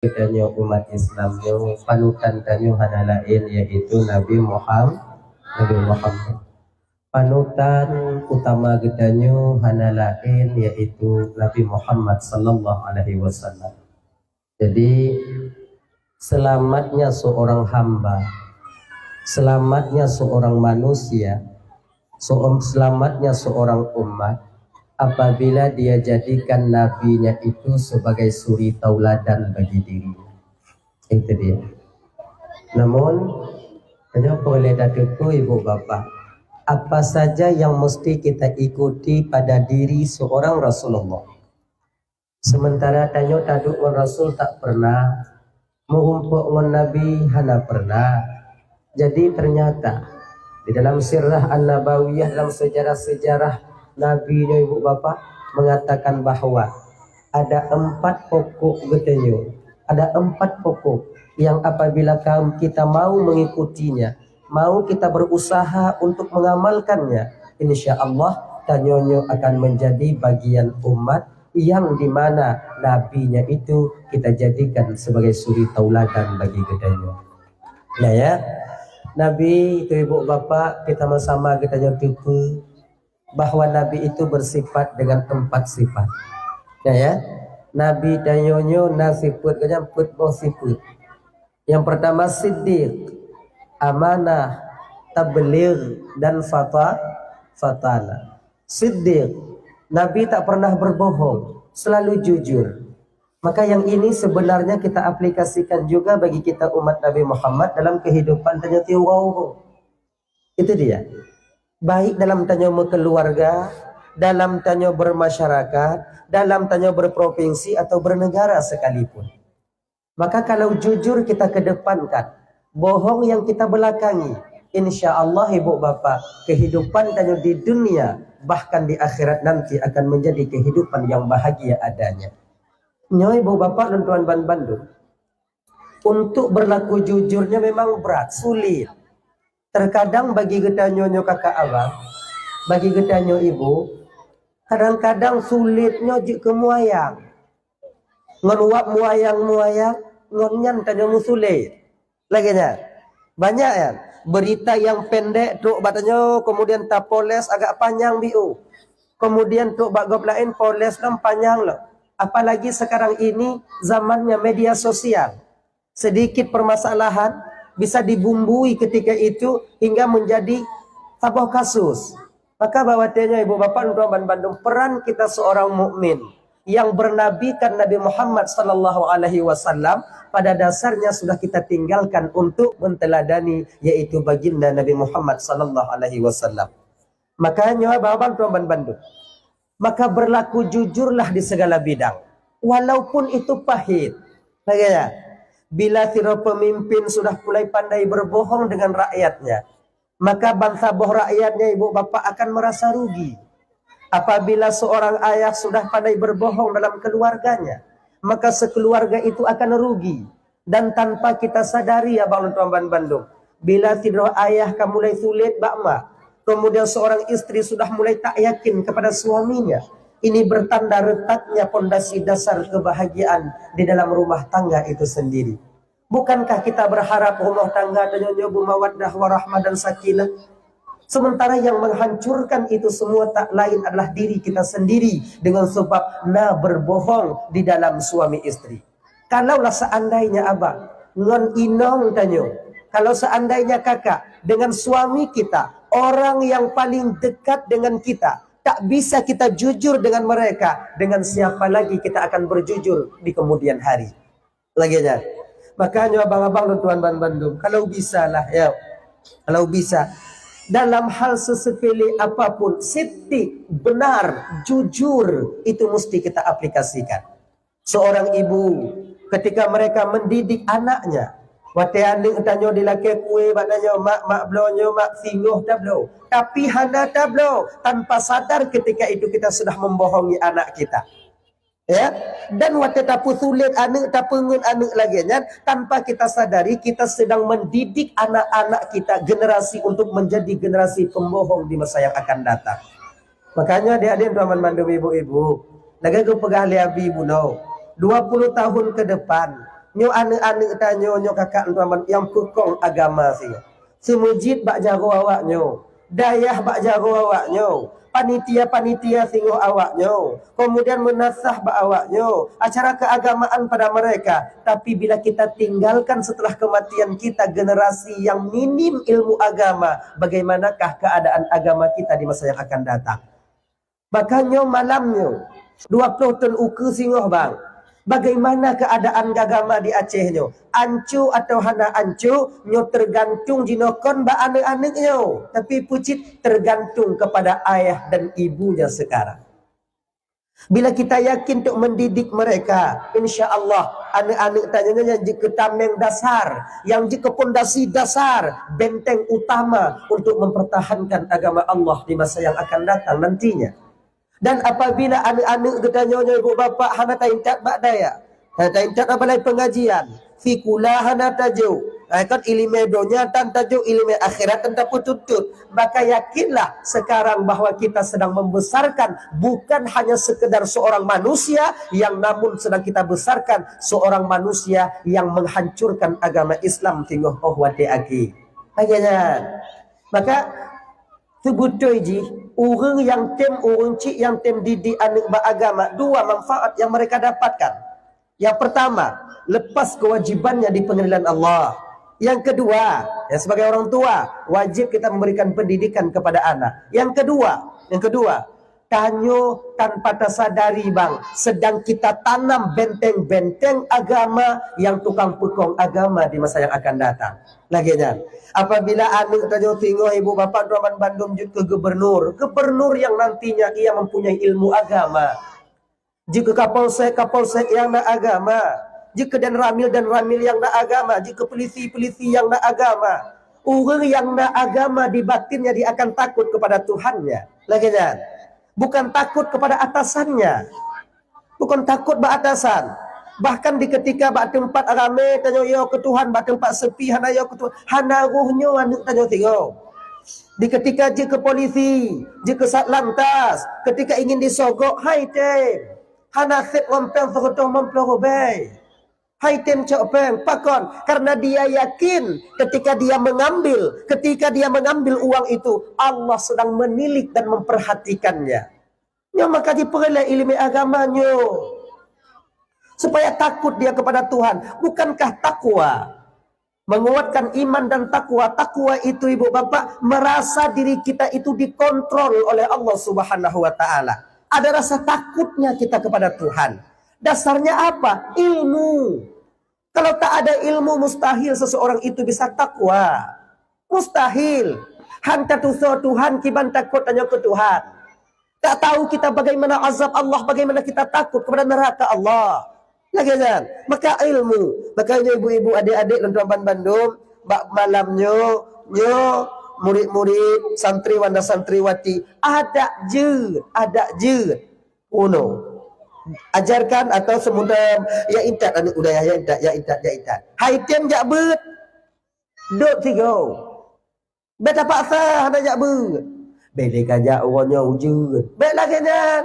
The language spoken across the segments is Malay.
Danyo umat Islam nyo panutan danyo hana lain yaitu Nabi Muhammad. Panutan utama gedanyo hana lain yaitu Nabi Muhammad sallallahu alaihi wasallam. Jadi selamatnya seorang hamba, selamatnya seorang manusia, selamatnya seorang umat apabila dia jadikan nabinya itu sebagai suri tauladan bagi dirinya. Itu dia. Namun hanya boleh datukku ibu bapak, apa saja yang mesti kita ikuti pada diri seorang Rasulullah. Sementara tanya taduk Rasul tak pernah, mengumpuk dengan Nabi hana pernah. Jadi ternyata di dalam sirah An-Nabawiyah, dalam sejarah-sejarah Nabi ibu bapak mengatakan bahwa ada 4 pokok getenyo, ada 4 pokok yang apabila kita mau mengikutinya, mau kita berusaha untuk mengamalkannya, insya Allah tanyonyo akan menjadi bagian umat yang dimana nabinya itu kita jadikan sebagai suri tauladan bagi getenyo. Nah ya, Nabi itu ibu bapak kita sama-sama getenyo tipu bahwa Nabi itu bersifat dengan 4 sifat. Ya, Nabi danyonyo nasifut kanya put sifat. Yang pertama siddiq, amanah, tabligh dan fatana. Siddiq, Nabi tak pernah berbohong, selalu jujur. Maka yang ini sebenarnya kita aplikasikan juga bagi kita umat Nabi Muhammad dalam kehidupan tanya tiwau. Itu dia. Baik dalam tanya keluarga, dalam tanya bermasyarakat, dalam tanya berprovinsi atau bernegara sekalipun. Maka kalau jujur kita kedepankan, bohong yang kita belakangi, insya Allah ibu bapak, kehidupan tanya di dunia bahkan di akhirat nanti akan menjadi kehidupan yang bahagia adanya. Nyoy ibu bapak dan tuan Bandung, untuk berlaku jujurnya memang berat, sulit. Terkadang bagi gedanyo kakak abang, bagi gedanyo ibu, kadang-kadang sulitnya ke muayang. Ngeluap muayang, ngonyan tanyo sulit. Laginya, banyak ya. Berita yang pendek tu batanya kemudian tak poles agak panjang biu. Kemudian tu bagop lain poles dan panjang loh. Apalagi sekarang ini zamannya media sosial. Sedikit permasalahan bisa dibumbui ketika itu hingga menjadi sebuah kasus. Maka bahwatanya ibu bapak dan Bandung, peran kita seorang mukmin yang bernabikan Nabi Muhammad sallallahu alaihi wasallam pada dasarnya sudah kita tinggalkan untuk menteladani yaitu baginda Nabi Muhammad sallallahu alaihi wasallam. Makanya bapak dan Bandung, maka berlaku jujurlah di segala bidang walaupun itu pahit. Bagaimana? Bila siro pemimpin sudah mulai pandai berbohong dengan rakyatnya, maka bangsa boh rakyatnya ibu bapak akan merasa rugi. Apabila seorang ayah sudah pandai berbohong dalam keluarganya, maka sekeluarga itu akan rugi. Dan tanpa kita sadari ya Bang Tuan Bandung, bila siro ayah kamu mulai sulit bakma, kemudian seorang istri sudah mulai tak yakin kepada suaminya, ini bertanda retaknya pondasi dasar kebahagiaan di dalam rumah tangga itu sendiri. Bukankah kita berharap rumah tangga dengan nyobu mawaddah warahmah dan sakinah? Sementara yang menghancurkan itu semua tak lain adalah diri kita sendiri dengan sebab berbohong di dalam suami istri. Kalaulah seandainya abang ngon inong tanyo, kalau seandainya kakak dengan suami kita, orang yang paling dekat dengan kita, tak bisa kita jujur dengan mereka, dengan siapa lagi kita akan berjujur di kemudian hari. Laginya, makanya abang-abang dan tuan Bandung, kalau bisa lah ya, kalau bisa dalam hal sesepele apapun, siti, benar, jujur itu mesti kita aplikasikan. Seorang ibu ketika mereka mendidik anaknya, wate aning tanyo dilake kue badanya mak blonyo mak singoh tablo. Tapi hana tablo tanpa sadar ketika itu kita sudah membohongi anak kita. Ya, dan wate tapu sulit anak tapungun anak lagi nya, tanpa kita sadari kita sedang mendidik anak-anak kita generasi untuk menjadi generasi pembohong di masa yang akan datang. Makanya adik-adik teman Bandung ibu-ibu, naga ku pegah liabi ibu no. 20 tahun ke depan Nyo anak-anak tanyo nyo kakak tuan yang pekong agama sih. Semujid bak jago awak nyo. Dayah bak jago awak nyo. Panitia-panitia singo awak nyo. Kemudian menasah bak awak nyo. Acara keagamaan pada mereka. Tapi bila kita tinggalkan setelah kematian kita generasi yang minim ilmu agama, bagaimanakah keadaan agama kita di masa yang akan datang? Makanya malamnya 20 ton uku singoh bang. Bagaimana keadaan agama di Aceh nyo? Ancu atau hana ancu, nyo tergantung jinokon ba anak-anak nyo. Tapi pucit tergantung kepada ayah dan ibunya sekarang. Bila kita yakin untuk mendidik mereka, insya Allah anak-anak tanya yang jika tameng dasar, yang jika pondasi dasar, benteng utama untuk mempertahankan agama Allah di masa yang akan datang nantinya. Dan apabila anak-anak kita nyonya ibu bapa hana taintat bak daya, hana taintat balai pengajian, fikula hana tajuk, kan ilmu dunia dan tajuk ilmu akhirat dan tutut, maka yakinlah sekarang bahwa kita sedang membesarkan bukan hanya sekedar seorang manusia, yang namun sedang kita besarkan seorang manusia yang menghancurkan agama Islam tinggal wate agi. Akhirnya, maka sebutoi ji orang yang orang cik yang didik anak beragama, dua manfaat yang mereka dapatkan. Yang pertama, lepas kewajibannya di pengadilan Allah. Yang kedua, ya sebagai orang tua wajib kita memberikan pendidikan kepada anak. Yang kedua, tanyo tanpa tersadari bang, sedang kita tanam benteng-benteng agama yang tukang pekong agama di masa yang akan datang. Laginya, apabila anak tanyo tinggal ibu bapa Draman Bandung jut ke gubernur yang nantinya ia mempunyai ilmu agama. Jika kapolsek yang nak agama, jika dan ramil yang nak agama, jika polisi yang nak agama, orang yang nak agama di batinnya dia akan takut kepada Tuhannya. Laginya, bukan takut kepada atasannya, bukan takut beratasan. Bahkan di ketika bak tempat rame tanyo yo ke Tuhan, bak tempat sepi hana yo ke Tuhan, hana ruhnyo anu tanyo tengok. Di ketika je ke polisi, je ke satlantas, ketika ingin disogok, hai tem, hana set rompeng foto mempelo bay. Hai tem copeng pakon, karena dia yakin ketika dia mengambil uang itu Allah sedang menilik dan memperhatikannya. Nyo maka diperoleh ilmu agamanya supaya takut dia kepada Tuhan. Bukankah takwa menguatkan iman dan takwa? Takwa itu ibu bapak merasa diri kita itu dikontrol oleh Allah Subhanahu wa taala. Ada rasa takutnya kita kepada Tuhan. Dasarnya apa? Ilmu. Kalau tak ada ilmu, mustahil seseorang itu bisa takwa. Mustahil. Hanta tuso Tuhan kiban takut hanya ke Tuhan. Tak tahu kita bagaimana azab Allah, bagaimana kita takut kepada neraka Allah. Lagi kan? Maka ilmu. Makanya ibu-ibu, adik-adik dan tuan Bandung, bak malamnya, murid-murid, santriwan dan santriwati, ada je. Uno. Ajarkan atau semudah ya intat anak udah ya intat. Hai tem jak bet. Dot tiga. Beta paksa hana jak bet. Bele kajak orangnya wujud. Baik lagi kan.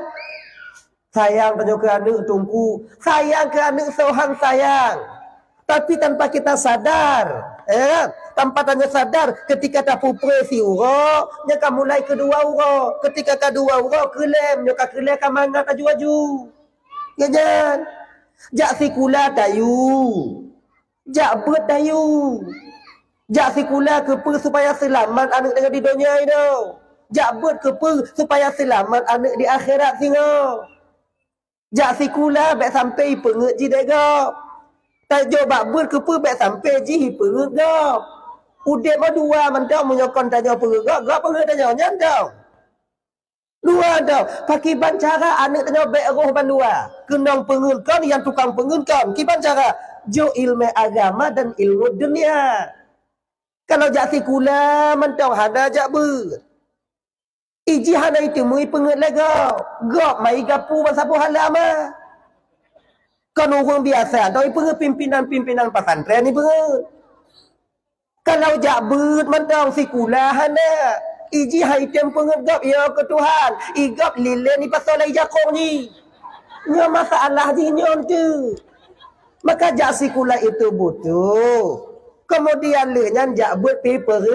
Sayang tanyo ke anak tungku, sayang ke anak sohan sayang. Tapi tanpa kita sadar, tanpa tanya sadar, ketika tak pupre si uro, nya ka mulai kedua uro. Ketika kedua uro kelem, nya ka kelem ka mangat aju-aju. Ya jan. Jak sikula tayu. Jak bet tayu. Jak sikula ke supaya selamat anak dengan di dunia ini. Jak bet ke supaya selamat anak di akhirat singo. Jak sikula baik sampai pengut ji dega. Tajo bak ber ke baik sampai ji pengut ga. Udep dua mentau menyokon tajo pengut ga pengut tajo nyandau. Dua tau. Pakai bancara anak tajo baik roh bandua. Kenang pengut kan yang tukang pengut kan. Kiban cara jo ilmu agama dan ilmu dunia. Kalau jak sikula mentau hada jak ber. Iji hana itu mui pengut lega. Gak mai gapu masa pu halama. Kan orang biasa atau pengut pimpinan pesantren ni pengut. Kalau jak ber mentang sikula hana. Iji haitem pengut gap ya ke Tuhan. Igap lile ni pasal lai jakong ni. Nya masalah di nyon tu. Maka jak sikula itu butuh. Kemudian lenyan jak buat paper.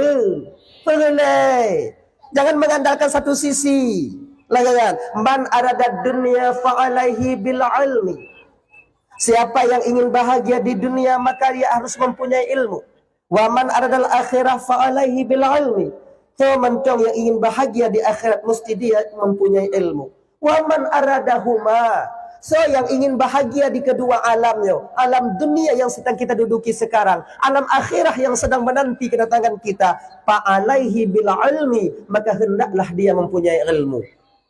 Perleh. Jangan mengandalkan satu sisi. Lagian, man arada dunia fa'alaihi bil ilmi. Siapa yang ingin bahagia di dunia maka dia harus mempunyai ilmu. Wa man aradal akhirah fa'alaihi bil ilmi. Mencong yang ingin bahagia di akhirat mesti dia mempunyai ilmu. Wa man aradahuma. So yang ingin bahagia di kedua alamnya, alam dunia yang sedang kita duduki sekarang, alam akhirah yang sedang menanti kedatangan kita, fa'alaihi bil ilmi, maka hendaklah dia mempunyai ilmu.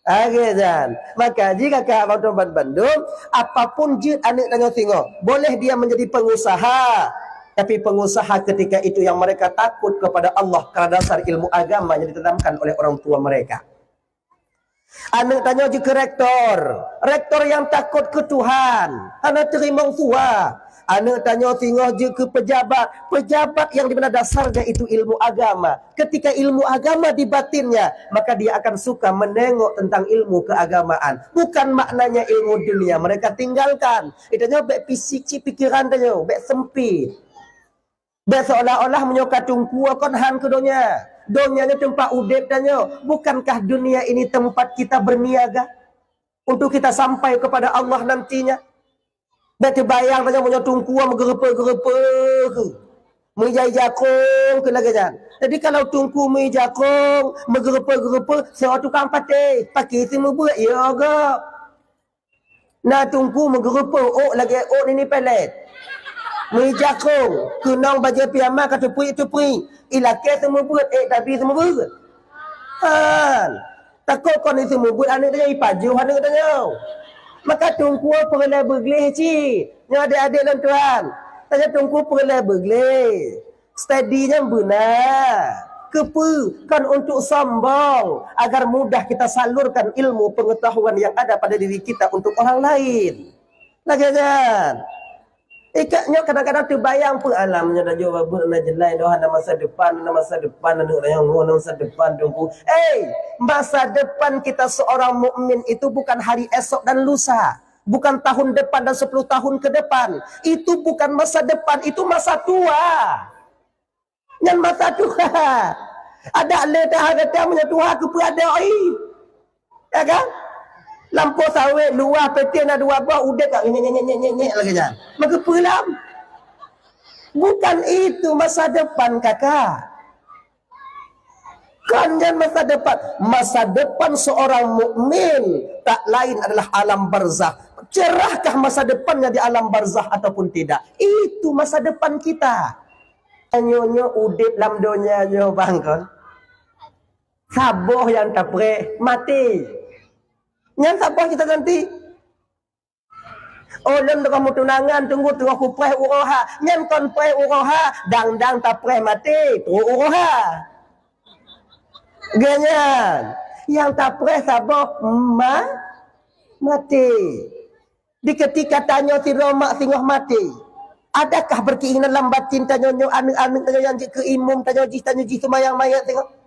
Agedan. Maka jika ke Abang Bandung, apapun jid anak tengok, boleh dia menjadi pengusaha. Tapi pengusaha ketika itu yang mereka takut kepada Allah karena dasar ilmu agama yang ditanamkan oleh orang tua mereka. Anak tanya je ke rektor. Rektor yang takut ke Tuhan. Anak terima tua. Anak tanya tengok je ke pejabat. Pejabat yang dimana dasarnya itu ilmu agama. Ketika ilmu agama di batinnya, maka dia akan suka menengok tentang ilmu keagamaan. Bukan maknanya ilmu dunia. Mereka tinggalkan. Itu tanya baik pikiran tanya. Baik sempit. Baik seolah-olah menyokat tungku akan han ke dunia. Dunia ini tempat udip tanya. Bukankah dunia ini tempat kita berniaga untuk kita sampai kepada Allah nantinya? Betul bayang tanya punya tungkuan menggerepe-gerepe ke. Menjai-jakong ke lagi jangan. Jadi kalau tungku menjakong, menggerepe-gerepe, seorang tukang patih. Pakai semua buat, ya ke? Nah tungku menggerepe, oh lagi, oh ini pelet. Menjakong, kenang baca piyama kata pui itu pui. Ilakir semua buat, tapi semua buat. Han. Takut kau ni semua buat, anak tanya ipaju, anak tanya. Maka tungku perlah bergelih cik. Yang adik-adik dan tuan. Tanya tungku perlah bergelih. Studinya benar. Kepu kan untuk sombong. Agar mudah kita salurkan ilmu pengetahuan yang ada pada diri kita untuk orang lain. Lagi kan? Ikatnya kadang-kadang terbayang pun alamnya dah jawab nak jelai dah ada masa depan ada yang ngono masa depan tunggu. Masa depan kita seorang mukmin itu bukan hari esok dan lusa, bukan tahun depan dan 10 tahun ke depan. Itu bukan masa depan, itu masa tua. Yang masa tua. Ada ledah ada punya tua ke ada ya kan? Lampu sawit luar peti nak dua buah udah tak nyek lagi jangan. Maka pelam. Bukan itu masa depan kakak. Kan masa depan. Masa depan seorang mukmin tak lain adalah alam barzakh. Cerahkah masa depannya di alam barzakh ataupun tidak? Itu masa depan kita. Nyonya udip lam dunia nyo bangkon. Saboh yang tak mati. Yang sabar kita nanti. Oh, lem kamu tunangan tunggu aku preh uroha. Yang kon preh uroha, dang tak preh mati, tu uroha. Ganyan. Yang tak preh sabar mati. Di ketika tanya si Roma tengah mati. Adakah berkeinginan lambat cinta nyonya anak-anak tanya yang ke imum tanya ji semayang mayat tengok.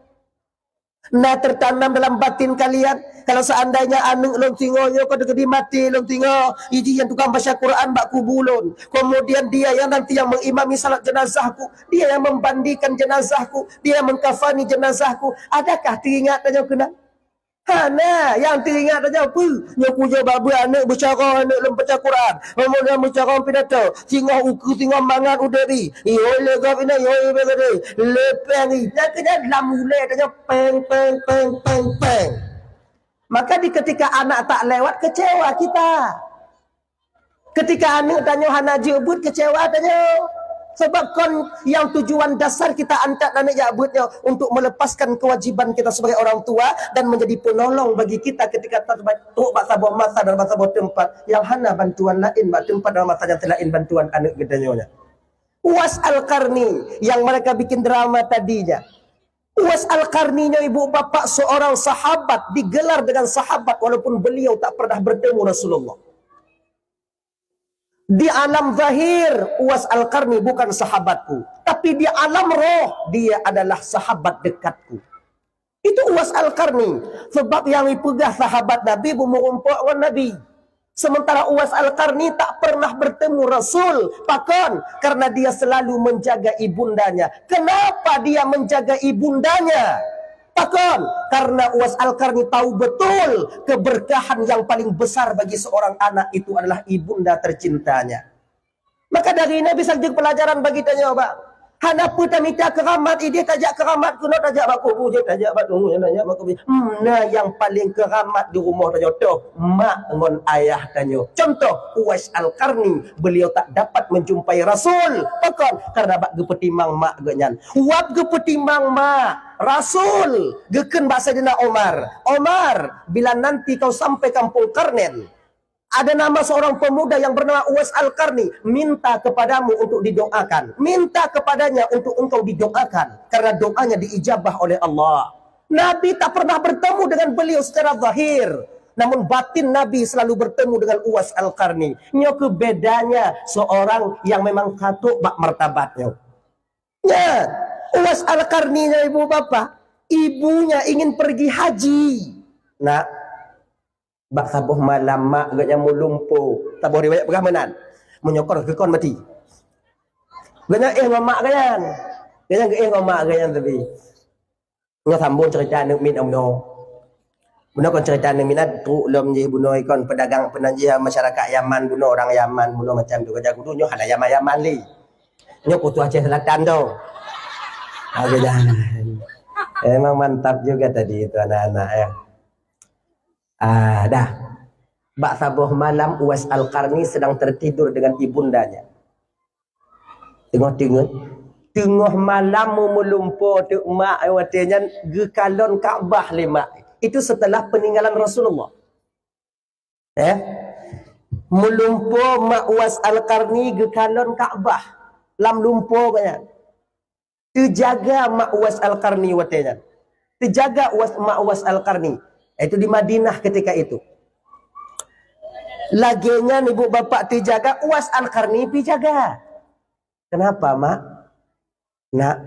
Nah tertanam dalam batin kalian. Kalau seandainya anu long tingonya kau degedi mati long tingo iji yang tukang baca Quran bak kubulun. Kemudian dia yang nanti yang mengimami salat jenazahku, dia yang membandikan jenazahku, dia yang mengkafani jenazahku. Adakah teringat tanya kena? Hana yang teringat aja apa? Nyoku je babu anak bercara anak lem baca Quran. Kemudian bercara pidato. Tengah uku tengah mangan udari. Yo legap ini yo begede. Lepeng ni. Nak kena dalam mulai tanya peng. Maka di ketika anak tak lewat kecewa kita. Ketika anak tanya hana jebut kecewa tanya. Sebab kon yang tujuan dasar kita angkat anak jabutnya untuk melepaskan kewajiban kita sebagai orang tua dan menjadi penolong bagi kita ketika terbatuk bak sabuah masa dan masa sabuah tempat yang hana bantuan lain bak tempat dalam masa yang lain bantuan anak gedanya. Uwais Al-Qarni yang mereka bikin drama tadinya. Uwais Al-Qarninya ibu bapak seorang sahabat digelar dengan sahabat walaupun beliau tak pernah bertemu Rasulullah. Di alam zahir Uwais Al-Qarni bukan sahabatku, tapi di alam roh dia adalah sahabat dekatku. Itu Uwais Al-Qarni. Sebab yang dipegah sahabat Nabi berumur 4 orang Nabi. Sementara Uwais Al-Qarni tak pernah bertemu Rasul. Pakon, karena dia selalu menjaga ibundanya. Kenapa dia menjaga ibundanya? Pakon, karena Uwais Al-Qarni tahu betul keberkahan yang paling besar bagi seorang anak itu adalah ibunda tercintanya. Maka dari ini bisa jadi pelajaran bagi tanya, Pak. Hanapa tak minta keramat, dia tajak keramat kuno tajak baku je tajak batu nanya baku. Nah yang paling keramat di rumah tanya tu mak ngon ayah tanya. Contoh Uwais Al-Qarni, beliau tak dapat menjumpai Rasul. Pakon karena bak gepetimang mak genyan. Wap gepetimang mak Rasul geken bahasa dina Omar. Omar, bila nanti kau sampai kampung Karnen, ada nama seorang pemuda yang bernama Uwais Al-Qarni, minta kepadamu untuk didoakan. Minta kepadanya untuk engkau didoakan. Karena doanya diijabah oleh Allah. Nabi tak pernah bertemu dengan beliau secara zahir. Namun batin Nabi selalu bertemu dengan Uwais Al-Qarni. Ini bedanya seorang yang memang katuk bak martabatnya. Ya, Uwais Al-Qarni ibu bapa, ibunya ingin pergi haji. Nah, bak sabuh malam mak gaknya mu lumpuh. Sabuh riwayat peramanan. Menyokor ke kon mati. Gaknya mamak ganyan. Gaknya mamak ganyan tapi. Nga sambung cerita nak min amno. Buno kon cerita nak minat tu lom je buno ikon pedagang penanjih masyarakat Yaman, buno orang Yaman, buno macam tu kerja kudu nyo ada Yaman li. Nyo kutu Aceh Selatan tu. Emang mantap juga tadi itu anak-anak ya. Dah. Bak sabuh malam Uwais Al-Qarni sedang tertidur dengan ibundanya. Tengah malam melumpuh tu mak awatnya gekalon Kaabah lima. Itu setelah peninggalan Rasulullah. Melumpuh mak Uwais Al-Qarni gekalon Kaabah. Lam lumpuh banyak. Terjaga mak Uwais Al-Qarni watenya. Terjaga mak Uwais Al-Qarni. Itu di Madinah ketika itu. Laginya ibu bapak terjaga, Uwais Al-Qarni dijaga. Kenapa mak? Nak,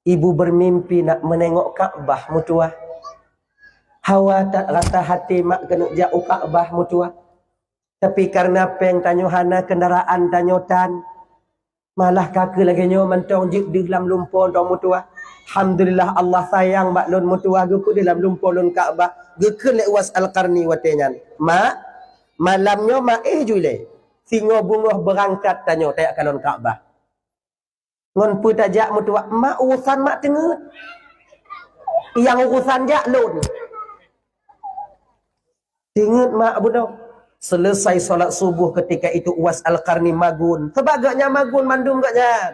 ibu bermimpi nak menengok Kaabah mutua. Hawa tak rasa hati mak kena jauh Kaabah mutua. Tapi karena peng tanyuhana kendaraan tanyotan, malah kakak lagi nyo mentong jik di dalam lumpur dong mutua. Alhamdulillah Allah sayang mak lun mutua geku dalam lumpur lun Kaabah. Geku le Uwais Al-Qarni watenya. Mak, malamnya mak jule. Singo bungoh berangkat tanyo tayak kalon Kaabah. Ngon pu tajak mutua, mak urusan mak tengah. Yang urusan jak lun. Tengah mak budak. Selesai solat subuh ketika itu Uwais Al-Qarni magun. Sebagainya magun mandum gaknya.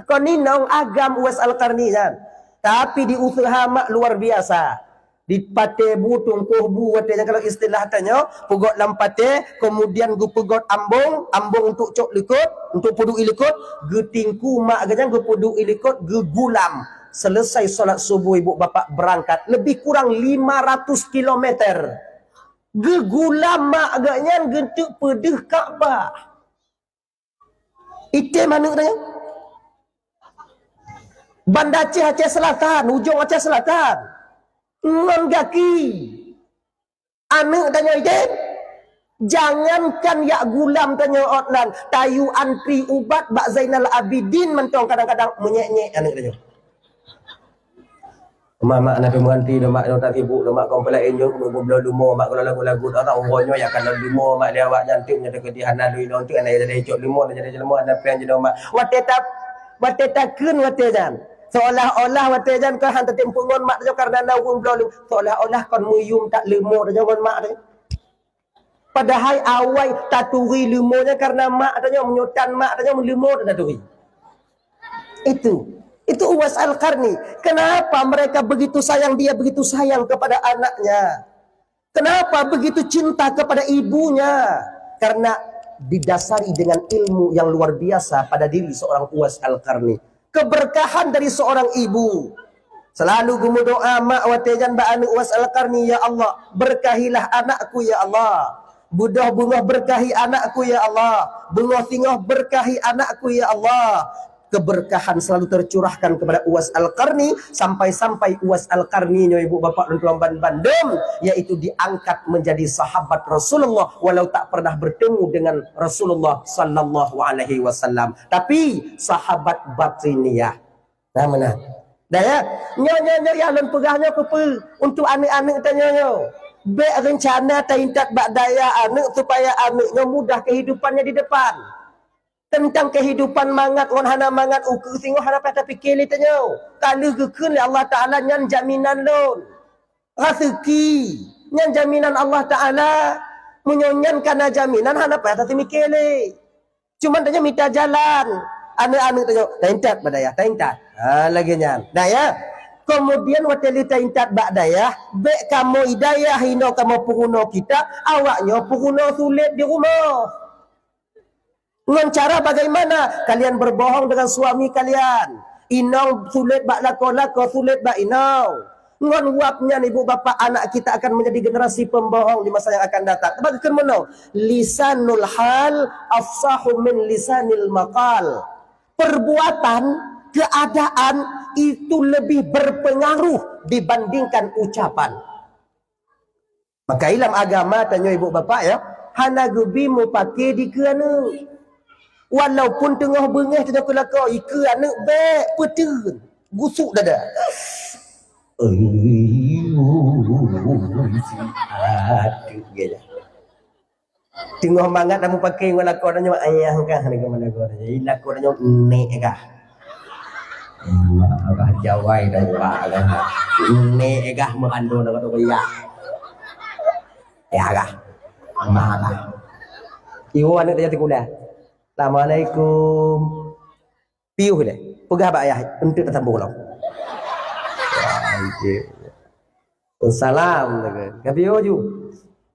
Kau ni nong agam Uwais Al-Qarni kan. Tapi di usaha mak luar biasa. Di pate butung kohbu watenya kalau istilah tanya, pegot lampate, kemudian gu pegot ambong untuk cok likut, untuk pudu ilikut, gu tingku mak gajang gu pudu ilikut, gu gulam. Selesai solat subuh ibu bapak berangkat lebih kurang 500 kilometer. Gegulam mak agaknya gentuk pedih Kaabah. Itu mana katanya? Banda Aceh Selatan, ujung Aceh Selatan. Ngon gaki. Anak tanya ide. Jangankan ya gulam tanya otlan, tayu antri ubat Bak Zainal Abidin mentong kadang-kadang menyek-nyek anak tanya. Mak nak menganti mak tak sibuk mak komplain jo belum lumo mak kalau lagu-lagu tak tahu orangnya ya kalau lumo mak dia awak cantik nya dekat di hana lui lontik ana jadi cok lumo jadi lumo ada pen jadi mak wateta kun watejan seolah-olah watejan kau hantar tempungon mak jo karena nawung belum seolah-olah kon muyum tak lumo jo mak dia padahal awai taturi lumonya karena mak tanya menyutan mak tanya lumo taturi itu Uwais Al-Qarni. Kenapa mereka begitu sayang, dia begitu sayang kepada anaknya? Kenapa begitu cinta kepada ibunya? Karena didasari dengan ilmu yang luar biasa pada diri seorang Uwais Al-Qarni. Keberkahan dari seorang ibu. Selalu gumu doa mak watejan ba anu Uwais Al-Qarni, ya Allah, berkahilah anakku ya Allah. Budah bunga berkahi anakku ya Allah. Bunga singoh berkahi anakku ya Allah. keberkahan selalu tercurahkan kepada Uwais Al-Qarni, sampai-sampai Uwais Al-Qarni ibu bapak dan tuan Bandung, yaitu diangkat menjadi sahabat Rasulullah walau tak pernah bertemu dengan Rasulullah sallallahu alaihi wasallam, tapi sahabat batiniyah. Nah mana? Dah ya, nyonya yang alun pegahnya apa untuk anak-anak tanya baik rencana taintat bak daya anak supaya anaknya mudah kehidupannya di depan. Tentang kehidupan mangat ngon hana mangat uku singo hana pada fikir li tanya. Kalau gekun Allah Taala nyan jaminan lon. Rezeki nyan jaminan Allah Taala menyonyan kana jaminan hana pada mikir li. Cuma tanya minta jalan. Anak-anak tanya taintat bak daya taintat. Lagi nyan. Dah ya. Kemudian wateli taintat bak daya, baik kamu hidayah hino kamu pengguna kita, awaknya pengguna sulit di rumah. Dengan cara bagaimana? Kalian berbohong dengan suami kalian. Inau sulit bak lako sulit bak inau. Ngon wapnya ibu bapa anak kita akan menjadi generasi pembohong di masa yang akan datang. Bagaimana? Lisanul hal afsahu min lisanil maqal. Perbuatan, keadaan itu lebih berpengaruh dibandingkan ucapan. Maka ilmu agama tanya ibu bapa ya, hana gubi mu pakai di kerana walaupun tengah bengah tengah kelakar ika anak baik petun gusuk dada. Aduh gila. Tengah mangat kamu pakai ngelakar tanya ayah kah ni ke mana kau tanya. Ilakar tanya nek kah. Agak jawai dah juga agak nek kah mengandung dengan tu ya. Ya kah. Malah. Ibu anak tanya sekolah. Assalamualaikum. Piuh le. Pegah bak ayah untuk tersambung lo. Salam lagi. Kapiuh ju.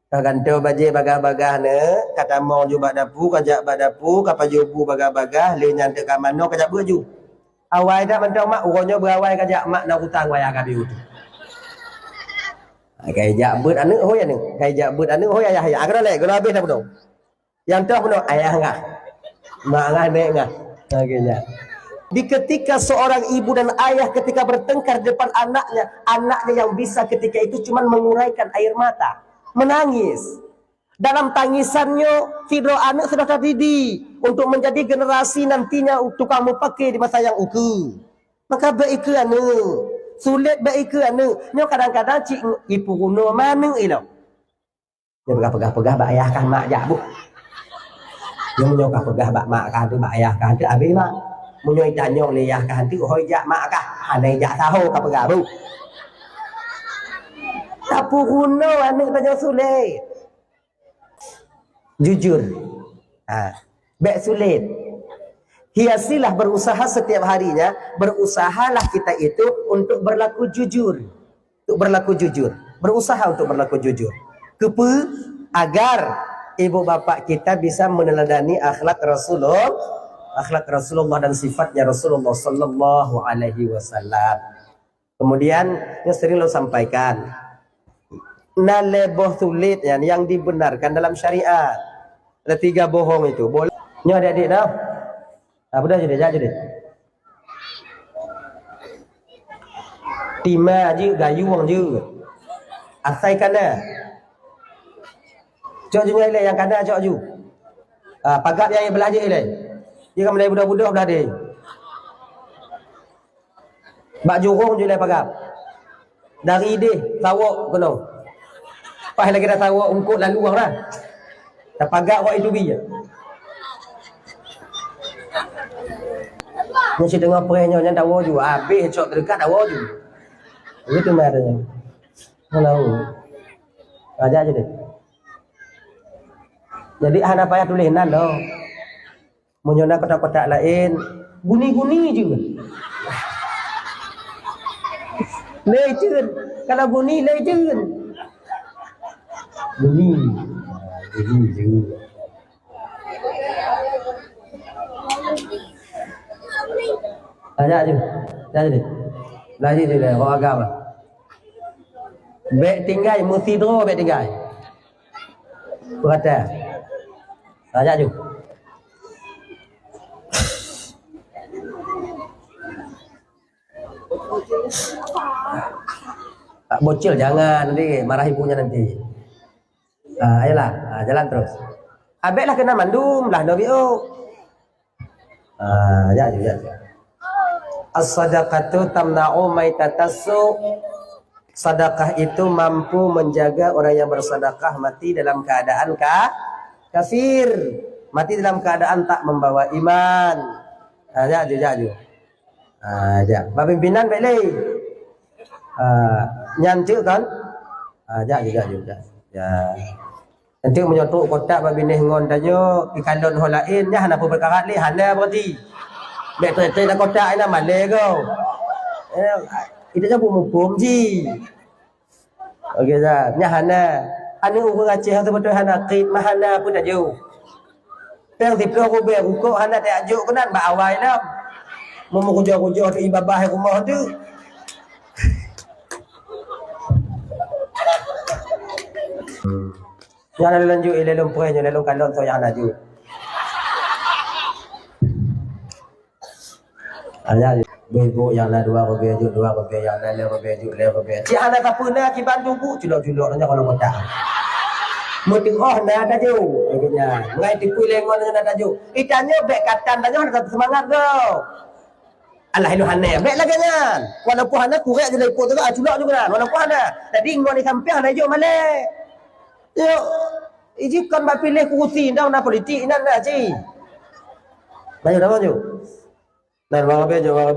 Kanto baje bagah-bagah ne, kata mau ju bak dapu, kajak bak dapu, kapa jubu bagah-bagah, le nyante ka mano kajak berju. Awai dah mentau mak uronyo berawai kajak mak nak hutang wayah kapiuh tu. Kajak ber anak hoy ane. Kajak ber anak hoy ayah ayah. Agak le, kalau habis dah penuh. Yang tu penuh ayah enggak. Mak ngah nek ngah. Akhirnya. Di ketika seorang ibu dan ayah ketika bertengkar di depan anaknya, anaknya yang bisa ketika itu cuma menguraikan air mata, menangis. Dalam tangisannya, fidro anak sudah terdidi untuk menjadi generasi nantinya tukang pakai di masa yang uku. Maka baik ke anak, sulit baik ke anak. Ni kadang-kadang cik ibu kuno mana ilo. Dia pegah-pegah bak ayah kah mak jak bu. Dia menyokah pegah bak mak kah tu bak ayah kah tu habis mak. Menyoi tanya oleh ayah kah tu hoi jak mak kah. Hanai jak tahu kah pegah bu. Tapu kuno anak tanya sulit. Jujur. Baik sulit. Hiasilah berusaha setiap harinya. Berusahalah kita itu untuk berlaku jujur. Untuk berlaku jujur. Berusaha untuk berlaku jujur. Kepa agar ibu bapa kita bisa meneladani akhlak Rasulullah dan sifatnya Rasulullah sallallahu alaihi wasallam. Kemudian yang sering lo sampaikan, naleboh sulit yang dibenarkan dalam syariat. Ada 3 bohong itu. Boleh. Ni adik-adik dah. Apa dah jadi. Tima je gayu wang je. Asai kana. Cok je yang kana cok ju. Pagap yang belah je ilai. Dia kan mulai budak-budak belah dia. Bak jurung je ilai pagap. Dari dia sawak kena. Pas lagi dah sawak ungkut lalu orang dah. Tak pagak wak itu bija. Mesti tengah perihnya yang tahu ju. Habis cok terdekat tahu ju. Itu merahnya. Kalau aja je deh. Jadi hana payah tulis nan dah. Menyona kotak-kotak lain, guni-guni juga. Legend. Kalau guni legend. Guni juga. Tanya je. Lagi dia orang agama. Baik tinggal mesti terus baik tinggal. Berkata. Tanya je. Bocil jangan nanti marah ibunya nanti. Ayolah, jalan terus. Abeklah kena mandum lah Nabi. Ya. As-sadaqatu tamna'u maitatassu. Sedekah itu mampu menjaga orang yang bersedekah mati dalam keadaan kafir, mati dalam keadaan tak membawa iman. Ya. Pak pimpinan baik nyantik kan? Ya. Nanti menyotok kotak Pak binih ngon tanyo ikalon ho lain nya hana perkara li hana berarti. Bek tete dah kotak ina male kau. Itu je pum ji. Okey dah. Nya hana. Anu urang Aceh betul hana qid mahana pun dah jauh. Peng tiplo ko be ukok hana tak ajuk kenan ba awai lam. Mau kerja-kerja di babah rumah tu. Yang ada lanjut ilmu punya lalu kalon tu yang lanjut. Ada bego yang ada 2 rupiah yang ada 5 rupiah. Cik ana kapuna ki bantuku culok-culok nanya kalau kotak. Muting na tajo. Akhirnya, ngai tipu lengon dengan tajo. Itanya bek katan tajo ada semangat kau. Alah ilu hana bek lagi kan. Walaupun hana kurek je lepo tu culok juga kan. Walaupun hana. Tadi ngoni sampai hana jo male. Yo, ijikan ba pilih kursi dah na politik nan dah ci. Maju. Dan marabejo lo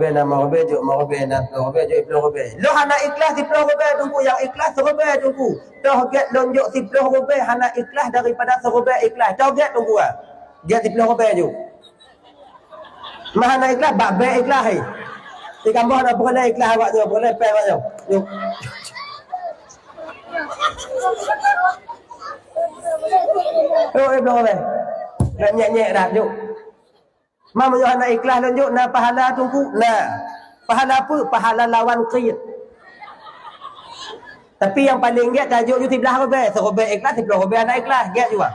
hana ikhlas 10 rupiah tunggu yang ikhlas 10 rupiah tunggu target lonjok 10 rupiah hana ikhlas daripada 10 rupiah ikhlas target tunggu dia 10 rupiah je mahana ikhlas babe ikhlas hai di kampung ada pernah ikhlas awak tu pernah pe awak tu yuk belum nyek dah yuk Mama yo anak ikhlas tunjuk na pahala tunggu. Nah, pahala apa? Pahala lawan qid. Tapi yang paling giat tajuk you 13 rupiah. Serupiah ikhlas 10 rupiah anak ikhlas. Giat juga.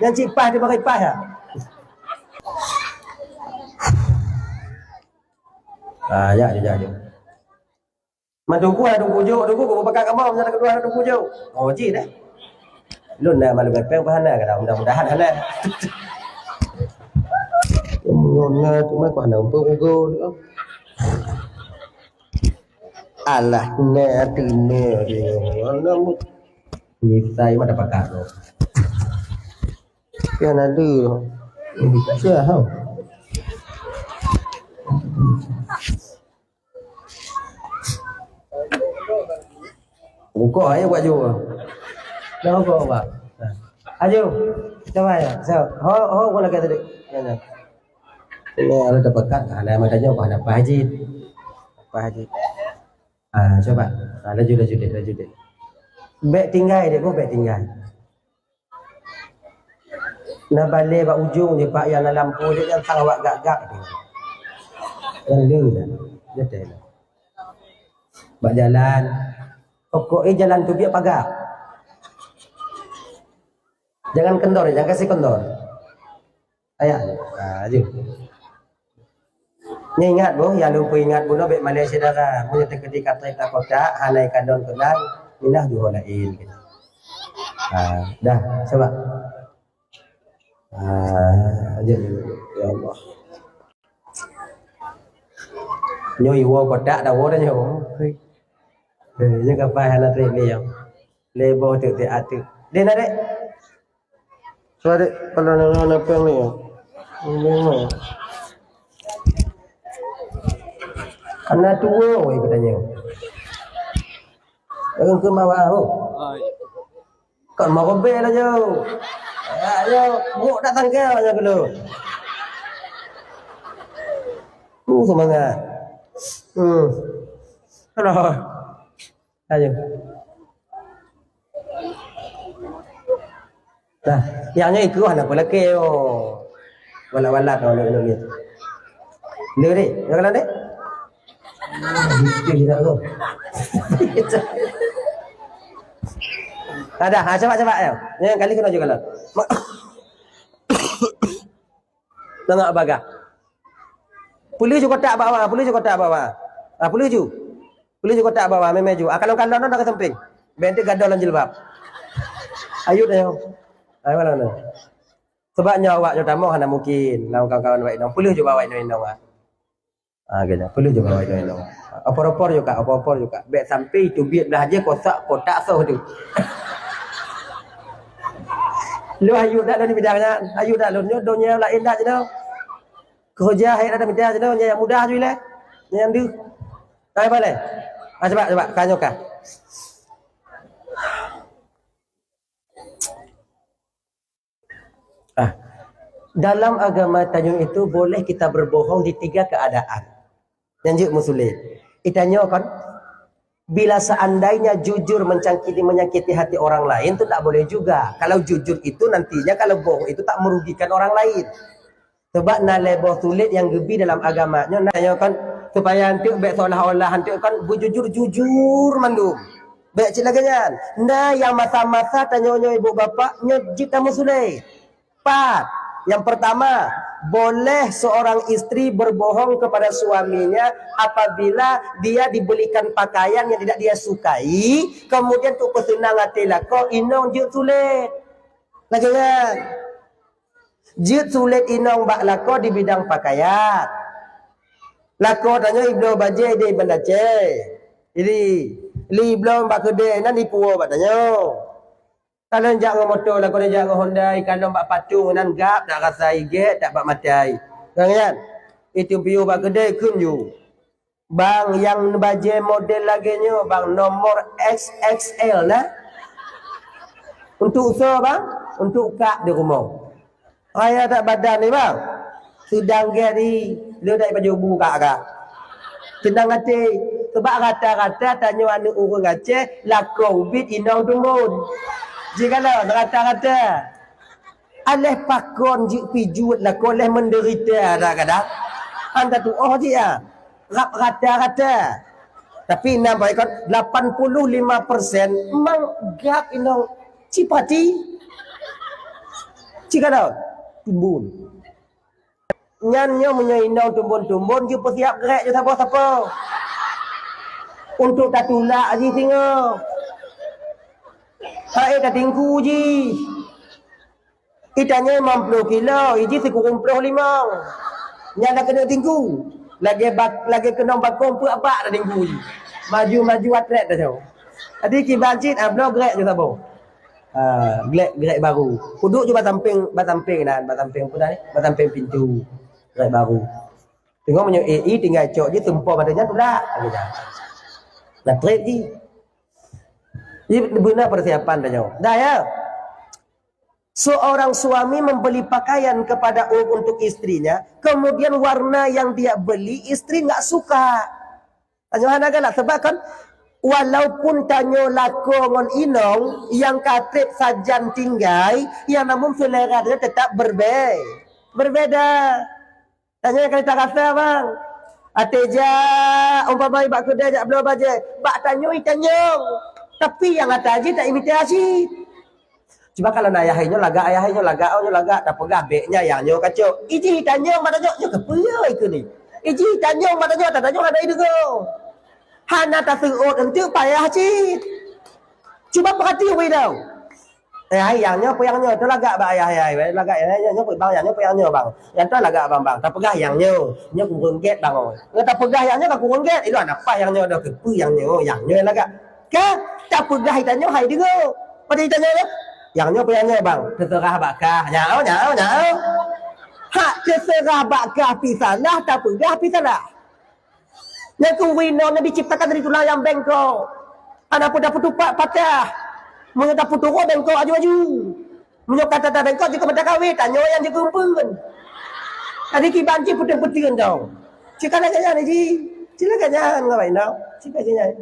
Yang cipah dia bagi pas ya. Ya. Tunggu juk. Tunggu kau pakai kamu macam kedua tunggu juk. Oh, cik dah. Lun dah malu bepeng pahala kan. Mudah-mudahan halal. Ngona cuma kau nak punggu tu. Alah ne dia. Ana mu ni sai mana pakar tu. Kian ada. Bisa ha. Buka ayo buat jo. Dah buka apa? Ayo. Coba ya. So, ho lagi tadi. Ya. Ini ada dapatkan ada makanya apa haji coba lanjut bek tinggal dia kau bek tinggal nak balik pak ujung je pak yang dalam lampu dia yang sang awak gak-gak dia yang lu dah dia bak jalan pokoknya jalan tu biar pagar jangan kendor jangan kasih kendor ayah aja Nya ingat bu, yang lupa ingat bu, bek Malaysia darah, punya ketika kereta kota, hanai kadon kenal, minah juga lain. Gitu. Dah, coba. Aja ya Allah. Nyo iwo kota dah wo dah nyo. Nya kapai hana tri ni yang. Lebo tu atu. Dia nak dek. So dek kalau nak peng ni. Memang. Anak tua oi katanya. Jangan ke bawah tu. Kan mau robe lah jo. Ayo, buat datang ke aja dulu. Semangat. Kalau. Ayo. Dah, yang ni ikut anak pula ke wala-wala tu ni. Ni, jangan dek. Tidak tu. Ada, cepat ya. Yang kali kena juga lah. Tengok baga. Pulih juga tak bawa, Pulih ju. Boleh juga tak bawa memeju. Kalau nak ke samping. Bente gadolan jilbab. Ayo dah. Ayo mana. Sebabnya awak yo tamu hana mungkin. Lau kawan-kawan baik dong. Boleh juga bawa ini dong. Gitu. Boleh juga bawa ini dong. Opor-opor juga. Bek sampai itu biar belajar kotak soh tu. Lu ayu dah ni bidangnya. Ayu dah lu dunia lain dah je dah. Kerja hai dah bidang je dah yang mudah je lah. Yang dia. Tai boleh. Coba kanyoka. Dalam agama Tanjung itu boleh kita berbohong di 3 keadaan. Yang musulit. Itanya kan bila seandainya jujur menyakiti hati orang lain itu tak boleh juga. Kalau jujur itu nantinya kalau bohong itu tak merugikan orang lain. Sebab naleboh sulit yang gebi dalam agamanya nanya kan supaya nanti baik seolah-olah nanti kan jujur mandum. Baik cilaganya. Nah yang masa-masa tanya ibu bapak nyojit kamu sulit. 4. Yang pertama, boleh seorang istri berbohong kepada suaminya apabila dia dibelikan pakaian yang tidak dia sukai, kemudian untuk kesenang hati lako inong jut sulit. Lagi kan? Jut sulit inong bak lako di bidang pakaian. Lako tanya iblo bajai di benda ceh. Jadi, li iblo bak kedai nanti puo bak tanya. Kalau jangan motor lah, kalau jangan Hyundai, kalau bak patung nan gap tak rasa iget, tak bak matai. Kan? Itu piu bak kedai kun you. Bang yang baje model lagi nyo, bang nomor XXL nah. Untuk usaha bang, untuk kak di rumah. Saya tak badan ni bang. Sedang gari, lu dah baju buka kak. Senang hati. Sebab rata-rata tanya anak urang Aceh, lakau bit inang tumun. Jikalau rata-rata aleh pakon jik pijut lah koleh menderita kadang-kadang anda tu dia rap rata-rata tapi nampak ikut 85% memang gap inong cipati jikalau tumbun nyanyo punya inong tumbun-tumbun dia siap gerak je siapa-siapa untuk tak tulak je tengok. Hai dah tinggu ji. Itanya 50 kilo, iji sekurang 25. Nya dah kena tinggu. Lagi kena bakong pu abak dah tinggu ji. Maju atlet dah jauh. Tadi kibancit ablo grek je sabo. Grek baru. Kuduk je batamping pun dah ni. Batamping pintu. Grek baru. Tengok punya AI tinggal cok je tempur badannya tu dah. Nak trade ji. Ini benar persiapan dah jauh. Dah ya. Seorang suami membeli pakaian kepada untuk istrinya, kemudian warna yang dia beli istri enggak suka. Tanya hana galak sebab kan walaupun tanyo lako ngon inong yang katrip sajan tinggai, yang namun selera dia tetap berbeda. Tanya kalau tak rasa bang. Ateja umpamai bak kedai jak belum baje. Bak tanyo. Tapi yang kata aja tak imitasi. Cuba kalau ayahnya laga tak pegah beknya yang nyo kacau. Iji tanyong mata nyo kepuyo iku ni. Iji tanyong mata nyo tak tanyong ada itu go. Hana tak seut entu payah ci. Cuba perhati we tau. Ayahnya puyangnya tu laga ba ayah laga ayahnya nyo bang ayahnya puyangnya bang. Yang tu laga bang tak pegah yang nyo kurang get bang. Tak pegah yang nyo tak kurang get. Itu apa yang nyo dah kepu yang nyo laga. Ka tak pegah itanyo hai digo. Pada itanyo yang nyo puyangnya bang. Terserah bakah. Nyao. Hak terserah bakah pisalah tak pegah pisalah. Yang kuwino yang diciptakan dari tulang yang bengkok. Anak pun dapat tupak patah. Mungkin dapat turun bengkok aju-aju. Menyok kata tak bengkok juga pada kawin. Tanya yang dia kumpul. Tadi kibanci puting-puting tau. Cika nak jangan ni. Cika jangan ngapain tau. Cika jangan.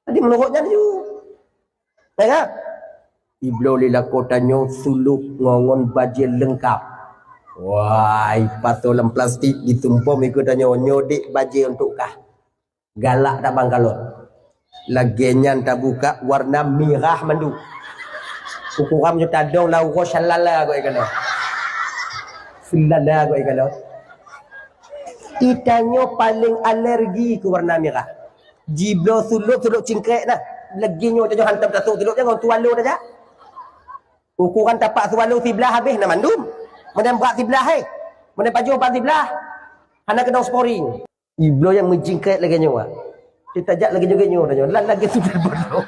Tadi menurutnya tu. Ya. Iblo lila kotanya suluk ngongon baju lengkap. Wah, patolam plastik ditumpuk ikut tanya nyodik baju untuk kah. Galak tak bang kalau. Lagenyan tak buka warna merah mandu. Ukuram je tadong lau rosalala kau ikan. Sulala kau ikan. Itanyo paling alergi ke warna merah. Jiblo suluk cingkrek dah. Leginyo tu hantam tatuk tuluk jangan tualu dah. Ukuran tapak tualu sebelah habis nak mandum. Mana berat sebelah Mana pajuh empat sebelah. Hana kena sporing. Jiblo yang menjingkrek lagi nyawa. Dia tajak lagi juga nyawa dah. Lagi sudah bodoh.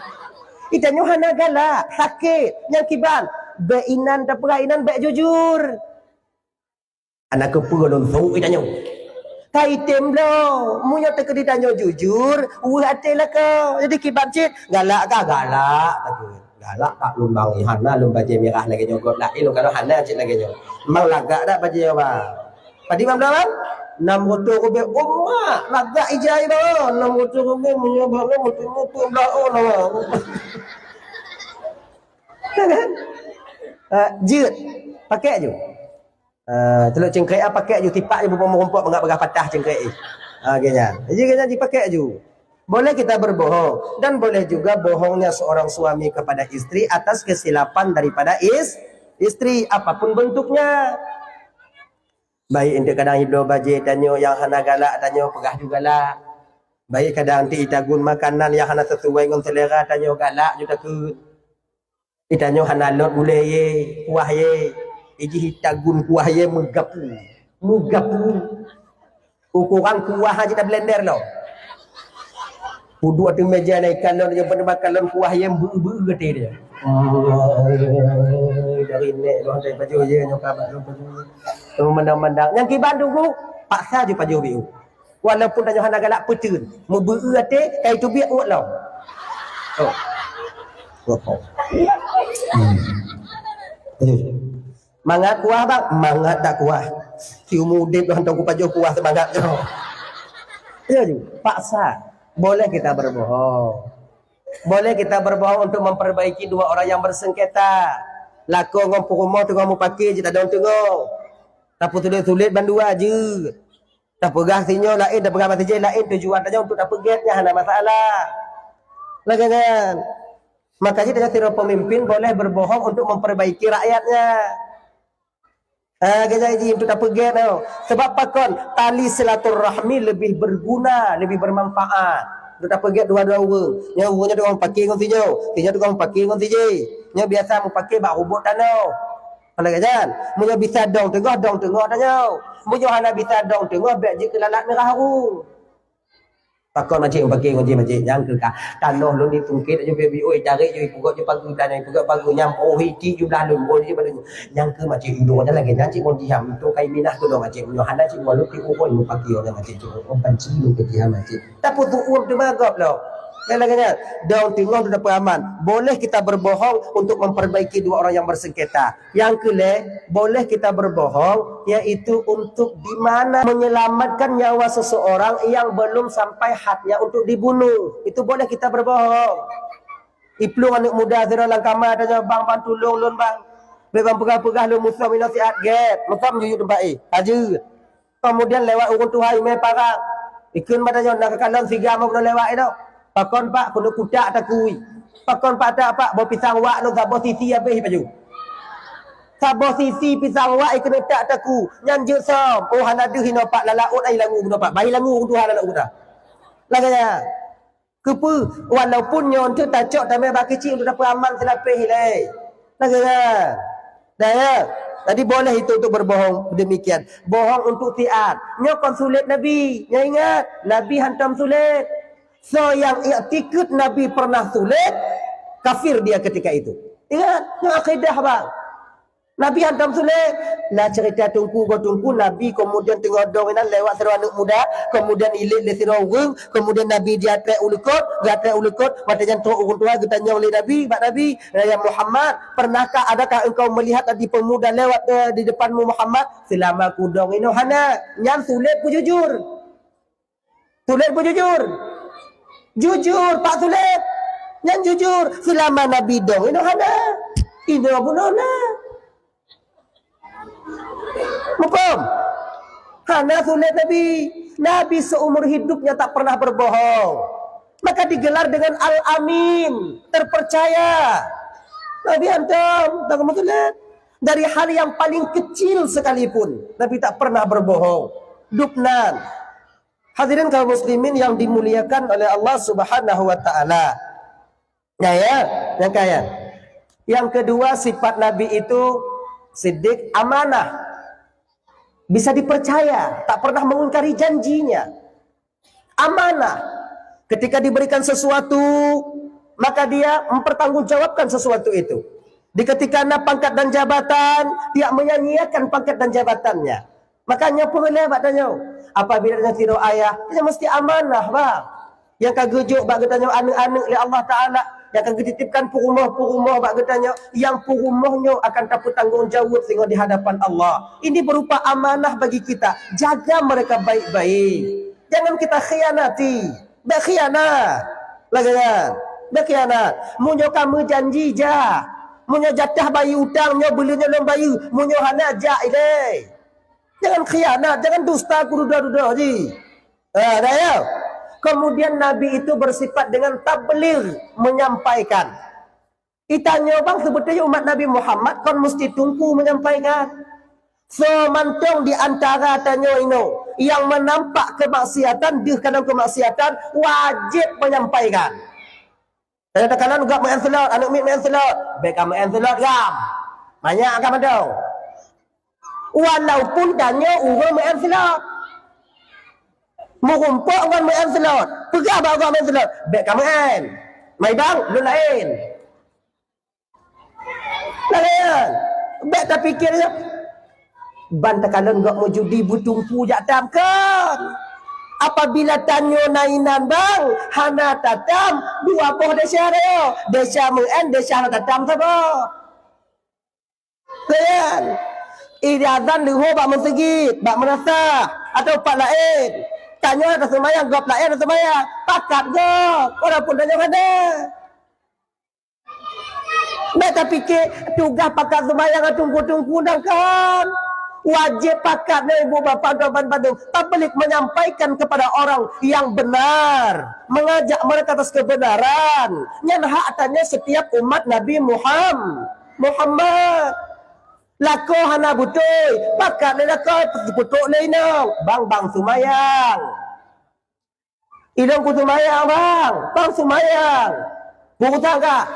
Itanyo hana galak, sakit, yang kiban. Beinan tak perainan baik jujur. Anak kepura don tahu itanyo. Kaitem lo, munyo tak ditanyo jujur, hati lah kau. Jadi kiban cit, galak kah galak. Galak tak lumbang hana lum baju merah lagi nyogot lah. Ilo kalau hana cit lagi nyo. Memang lagak dak baju apa? Padi mam dalam? 600 rupiah umma lagak ijai dah 600 rupiah menyebab motor belah lah jut pakai je teluk cengkrik pakai je tipak je rumput mengap-mengap patah cengkrik kayaknya jadi dipakai je boleh kita berbohong dan boleh juga bohongnya seorang suami kepada istri atas kesilapan daripada istri apapun bentuknya. Baik untuk kadang hidup bajet tanyo yang hana galak tanyo pegah jugalah. Baik kadang ti itagun makanan yang hana sesuai dengan selera tanyo galak juga takut. Itanyo hana lot boleh ye, kuah ye. Iji itagun kuah ye megapu. Ukuran kuah aja dah blender lo. Duduk atas meja naik kalon yang pernah kalon kuah ye ber gede dia. Dari nek lo dari baju je nyokap lo baju. Memandang-mandang yang kiban dulu paksa je paju biu walaupun dah hana galak petun membeu ate kai tu biak uat lau mangat kuah bang mangat tak kuah si umudip dah hantar ku paju kuah semangat tu ya ju paksa boleh kita berbohong untuk memperbaiki dua orang yang bersengketa lako ngom rumah tu ngom pakai je tak ada tengok. Tapi tulis-tulis bandua je. Tak pegah sinyo lain, tak pegah mati je lain tujuan saja untuk tak pegatnya ada masalah. Lagi kan. Makanya dengan sira pemimpin boleh berbohong untuk memperbaiki rakyatnya. Kita untuk tak pegat tau. Sebab pakon tali silaturahmi lebih berguna, lebih bermanfaat. Untuk tak pegat dua-dua orang. Yang orangnya dia orang pakai dengan sinyo, sinyo dia orang pakai dengan sije. Yang biasa mau pakai bak hubut tanau. Kalau kan, munyo bisa dong tengah tanya. Munyo hana bisa dong tengah bek je kelalat merah haru. Pakon macam pakai macam yang ke tanah lu ni tungkit je BBO cari je pokok je pagu tanah pokok pagu nyampo hiti jumlah lu boleh je pada yang ke macam hidungnya lagi janji mon diam tu kai minah tu macam munyo hana ci walu ti ukoi mu pakai orang macam tu panci lu ke dia macam tapi tu tu magap lo. Lagi daun tengah tu dapat aman. Boleh kita berbohong untuk memperbaiki dua orang yang bersengketa. Yang boleh kita berbohong yaitu untuk di mana menyelamatkan nyawa seseorang yang belum sampai hadnya untuk dibunuh. Itu boleh kita berbohong. Iplung anak muda zero langkama tanya bang tolong lun bang. Bang pegah-pegah lu musuh minasiat get. Musam jujur tempat hajut. Kemudian lewat urun Tuhan me parang. Ikun badanya nak kalan siga mau lewat itu. Pakon pak kuno kudak takui. Pakon pak tak pak bawa pisang wak no sabo sisi habis baju. Sabo sisi pisang wak kena tak taku. Nyanjut som. Oh hana deh hino pak lalaut ai langu kuno pak. Bayi langu Tuhan lalaut kuda. Laganya. Kepu walaupun nyon tu tacok tamai bak kecil untuk dapat aman selapih le. Laganya. Dah ya. Tadi boleh itu untuk berbohong demikian. Bohong untuk taat. Nyo konsulat Nabi. Nya ingat, Nabi hantam sulit. So yang iktikad Nabi pernah sulit, kafir dia ketika itu. Ingat, yang akidah bang. Nabi hantam sulit. Lah cerita tungku Nabi kemudian tengah donginan lewat seorang anak muda, kemudian ilik le seorang, kemudian Nabi dia trek ulukot, matanya teruk urun tua ditanya oleh Nabi, Pak Nabi, ya Muhammad, pernahkah adakah engkau melihat tadi pemuda lewat di depanmu Muhammad? Selama ku dongin hana, nyam sulit ku jujur. Sulit ku jujur. Jujur Pak Sulit. Yang jujur selama Nabi dong ini ada. Ini bunona. Mukom. Hana Sulit Nabi seumur hidupnya tak pernah berbohong. Maka digelar dengan Al-Amin, terpercaya. Nabi antum tak Sulit dari hal yang paling kecil sekalipun Nabi tak pernah berbohong. Dupnan. Hadirin kaum muslimin yang dimuliakan oleh Allah Subhanahu wa taala. Yang kaya. Yang kedua, sifat Nabi itu siddiq, amanah. Bisa dipercaya, tak pernah mengingkari janjinya. Amanah. Ketika diberikan sesuatu, maka dia mempertanggungjawabkan sesuatu itu. Di ketika ada pangkat dan jabatan, dia menyanyiakan pangkat dan jabatannya. Makanya boleh bak tanya, apabila dia tidur ayah, dia mesti amanah bang. Yang kagejuk bak tanya anak-anak oleh Allah Taala, yang akan dititipkan purumah bak tanya, yang purumahnya akan dapat tanggungjawab sehingga di hadapan Allah. Ini berupa amanah bagi kita. Jaga mereka baik-baik. Jangan kita khianati. Berkhianat. Lagian, berkhianat. Munyo kamu janji ja. Munyo jatah bayi utang, munyo belinya lom bayi, munyo hana ja ile. Jangan khianat, jangan dusta kuda-kuda haji. Dah ya. Kemudian Nabi itu bersifat dengan tabligh, menyampaikan. Itanya bang, sebetulnya umat Nabi Muhammad kan mesti tunggu menyampaikan. So mantong di antara tanya ino yang menampak kemaksiatan, di kadang kemaksiatan wajib menyampaikan. Kadang-kadang juga main salat, anak main salat, baik main salat gam. Banyak agam ada. Walaupun tanya orang main salat. Merumpuk orang main salat. Pergi abang orang main salat, baik main. Mai bang, lu lain. Lain. Baik tak fikirnya. Bantakan enggak mau judi butumpu jak tam kan. Apabila tanya nainan bang, hana tatam dua poh desa dia. Desa muen, desa hana tatam sabo. Kan? Iriadan luho bak mensegit, bak menasah atau pak lain. Tanya atas semayang, gop lain atas semayang. Pakat gop, orang pun tanya ada. Mereka fikir tugas pakat semayang tunggu-tunggu kan. Wajib pakat ibu bapa kawan bandung tabligh menyampaikan kepada orang yang benar, mengajak mereka atas kebenaran. Yang hak tanya setiap umat Nabi Muhammad. Lako hana butuh, pakat le lako putuk le ino. Bang sumayang. Idong ku sumayang bang sumayang. Buku tangga.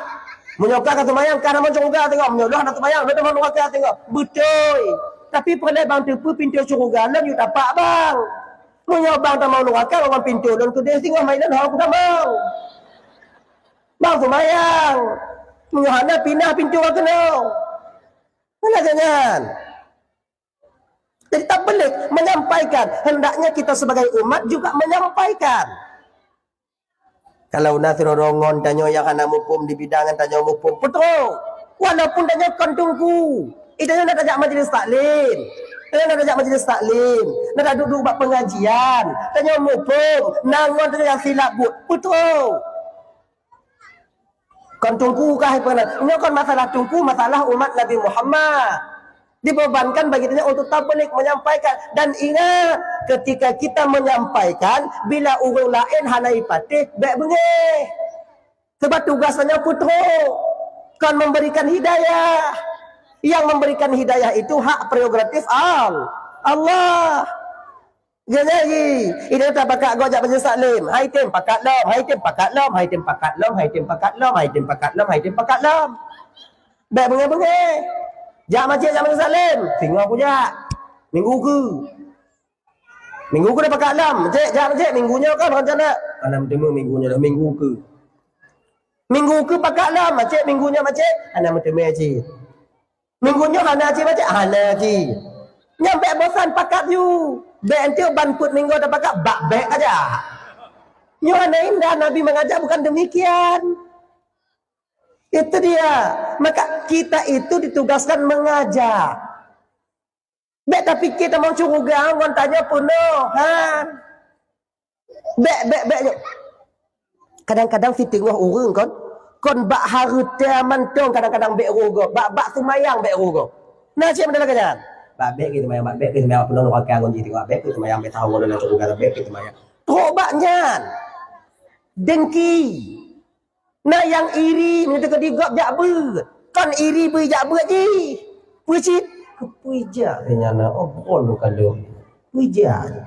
Menyokak sumayang karena mencungga tengok, menyodoh nak sumayang, dia menyokak tengok. Betul. Tapi pernah bang tepu pintu surga lan you tapak bang. Munyo bang tak mau nungakal orang pintu lan tu dia singgah mainan hal aku tak mau. Bang sumayang. Munyo hana pindah pintu aku no. Mana jangan. Jadi tak boleh menyampaikan. Hendaknya kita sebagai umat juga menyampaikan. Kalau nasir rongon tanya yang hana mupum di bidangan tanya mupum. Betul. Walaupun tanya kantungku. Itu nak ajak majlis taklim. Nak ajak majlis taklim. Nak duduk buat pengajian. Tanya mupung. Nangon tanya yang silap buat. Betul. Kan tunggu kah? Ini kan masalah tunggu, masalah umat Nabi Muhammad. Dibebankan bagi dia untuk tabligh menyampaikan. Dan ingat, ketika kita menyampaikan, bila orang lain hanai patih, baik bengih. Sebab tugasnya putra. Kan memberikan hidayah. Yang memberikan hidayah itu hak prerogatif Allah. Jadi, ini tak pakat gojak majlis taklim. Hai tim pakat lom, hai tim pakat lom, hai tim pakat lom, hai tim pakat lom, hai tim pakat lom, hai tim pakat lom. Baik bengih-bengih. Jak majlis taklim. Tengok aku jak. Minggu ke dah pakat lom. Jak minggunya kan macam mana? Anak bertemu minggunya dah minggu ke. Minggu ke pakat lom, macam minggunya macam anak bertemu cik. Minggunya hana cik macam hana cik. Nyampe bosan pakat you. Baik nanti ban put minggu dah pakat bak baik aja. Nyo hana indah Nabi mengajar bukan demikian. Itu dia. Maka kita itu ditugaskan mengajar. Baik tapi kita mau curiga orang tanya penuh kan. Baik. Kadang-kadang fitting orang kan. Kon bak haruta mantong kadang-kadang bek rogo, bak sumayang bek rogo. Nah siapa dah kan? Bak bek kita mayang, bak bek kita mayang penuh wakang kon jadi, bak bek kita mayang bek tahu dalam surga, bek kita mayang. Trobaknya dengki. Nah yang iri minta kedigap jak ber. Kon iri ber jak ber ji. Pucit kepuija kenyana oh bol kalau puija.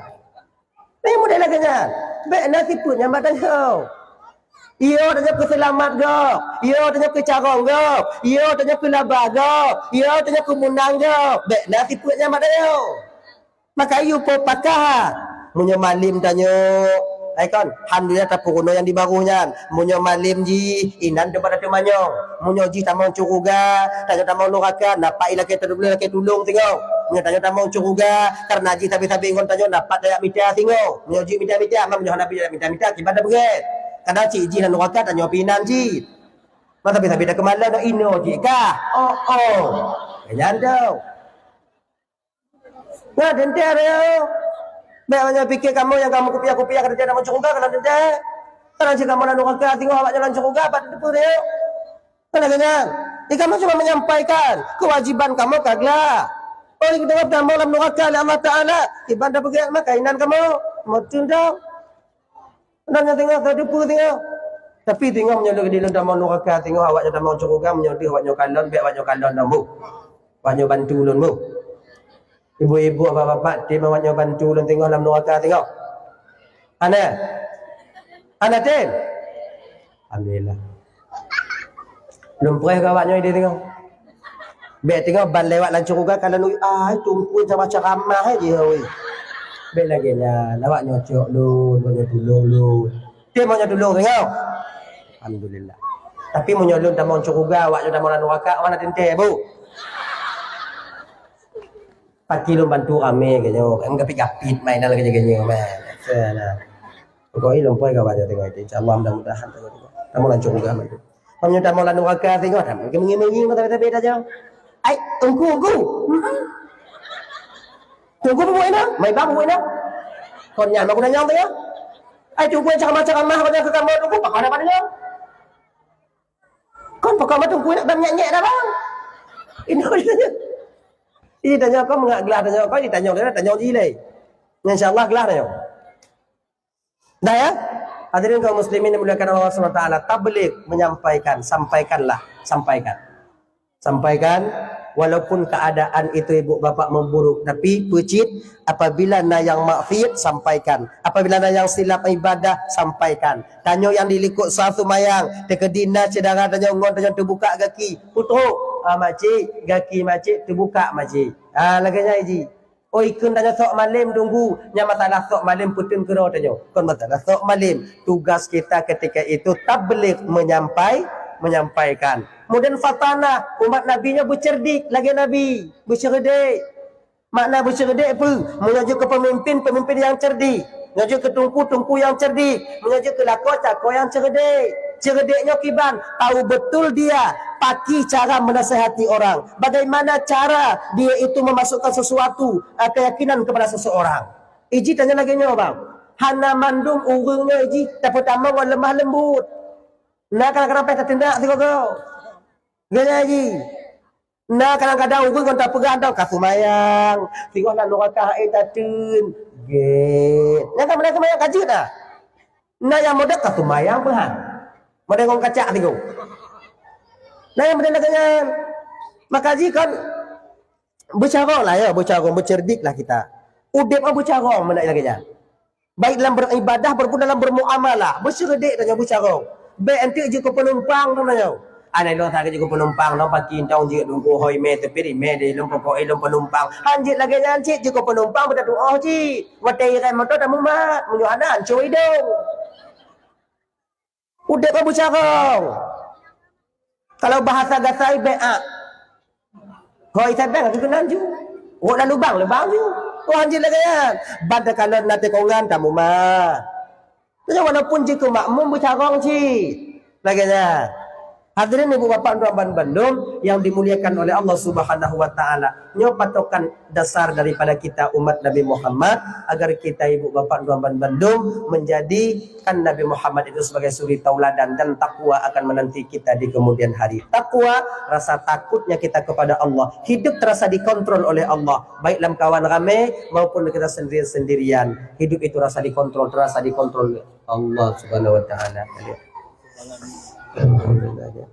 Nah model lagi nya. Baik nasi punya madan kau. Iyo tanya ke selamat go. Iyo tanya ke carong go. Iyo tanya ke labah go. Iyo tanya ke munang go. Baik nasi punya madan kau. Maka iyo po pakah. Munyo malim tanya. Kan, alhamdulillah tapukuno yang di barunya. Munyo malim ji inan daripada temanyong. Munyo ji tamang curuga, tanya tamang nuraka, napai laki tulung tengok. Munyo tanya tamang curuga, karena ji tapi ingon tanya napak dayak mita tengok. Munyo ji mita, munyo hanapi dayak mita kibat dah beget. Kadang cik ji dan nuraka tanya pinan ji. Masa tapi dah kemala nak ino ji kah? Oh. Jangan tau. Nah, dente ada. Banyak fikir kamu yang kamu kupiah kerja dalam cukup kalau tidak. Kalau jika kamu lalu kerja tengok awak jalan cukup apa itu dia. Kenapa? Kamu cuma menyampaikan kewajiban kamu kaglah. Oh, kita dalam malam neraka Allah Taala ibadah begitu makainan kamu mau tunduk. Dan tengok terdepu tengok. Tapi tengok menyodok di dalam neraka tengok awak dalam mau cukup menyodok awak nyokalon biar awak nyokalon damu. Awak bantu ulunmu. Ibu-ibu bapak-bapak tim awak bantu ulun tengok dalam neraka tengok. Ana tin. Alhamdulillah. Belum pernah awaknya dia tengok. Biar tengok ban lewat lancur juga kalau nu tungkuin sama ceramah aja oi. Biar lagi nya awak nyocok lu, banyak tolong lu. Dia mau tolong tengok. Alhamdulillah. Tapi mau nyolong tak mau juga awak sudah mau neraka awak nak tente bu. Pagi lu bantu rame gitu. Em gapit-gapit mainan lagi gini man. Sana. Kau ini lumpur kau baca tengok itu. Insyaallah mudah-mudahan tengok. Kamu lancur juga man. Kamu nyata mau neraka tengok dah. Mengi-mengi mata-mata aja. Ai, tunggu. Tunggu buat ini, mai bang buat ini. Kau nyam aku nanya tu ya. Ai tunggu ceramah kau jangan ke kamar tunggu pakar apa dia? Kau pakar mah tunggu nak nyek dah bang. Ini tanya kau mengat gelar tanya kau ditanya dia tanya jilai. Insyaallah gelar tanya. Dah ya. Hadirin kaum muslimin yang dimuliakan Allah Subhanahu wa taala, tabligh menyampaikan, sampaikan walaupun keadaan itu ibu bapak memburuk, tapi pucit apabila na yang maksiat sampaikan, apabila na yang silap ibadah sampaikan. Tanyo yang dilikut satu mayang tekedina cedara tanyo ngon tanyo terbuka gaki putro makcik gaki makcik terbuka makcik laganya iji ikun tanyo sok malim tunggu nya masalah sok malim putun kero tanyo kon masalah sok malim. Tugas kita ketika itu tabligh menyampaikan. Kemudian fatana umat nabinya bercerdik lagi nabi bercerdik. Makna bercerdik apa? Menuju ke pemimpin yang cerdik, menuju ke tungku yang cerdik, menuju ke lako yang cerdik. Cerdiknya kiban tahu betul dia paki cara menasihati orang. Bagaimana cara dia itu memasukkan sesuatu keyakinan kepada seseorang. Iji tanya lagi nya bang. Hana mandum urungnya iji dapat tamang lemah lembut. Nah kadang-kadang peta tindak tengok kau. Gaya ji. Nah kadang-kadang urung kau tak pegang tau kasumayang. Tengok nak neraka tatun. Get. Nah kan mereka mayang kajut dah. Nah yang modal kasumayang pun modal kau kacak tengok. Nah yang modal katanya maka ji kan bercara lah ya, bercerdik lah kita. Udep apa bercara mana lagi nya. Baik dalam beribadah berpun dalam bermuamalah, bercerdik tanya bercara. Baik nanti je kau penumpang tu nanya. Anai lo tak je kau penumpang no pagi tau je dungku hoi me tepi me de lom pokok lom penumpang. Anjit lagi anjit je kau penumpang pada doa ji. Watai rai motor tamu mat munyo anan cuy dong. Udah apa bicara? Kalau bahasa gasai be'a. Hoi sadang aku kenal ju. Oh lalu bang ju. Oh anjit lagi kan. Bada kalau nanti kongan tamu mah. Jadi walaupun jika makmum bercarong cik. Laganya. Hadirin ibu bapak Tuan Bandung yang dimuliakan oleh Allah Subhanahu wa taala. Nyo patokan dasar daripada kita umat Nabi Muhammad agar kita ibu bapak Tuan Bandung menjadikan Nabi Muhammad itu sebagai suri tauladan dan takwa akan menanti kita di kemudian hari. Takwa rasa takutnya kita kepada Allah. Hidup terasa dikontrol oleh Allah. Baik dalam kawan ramai maupun kita sendirian. Hidup itu terasa dikontrol Allah Subhanahu wa taala. Alhamdulillah.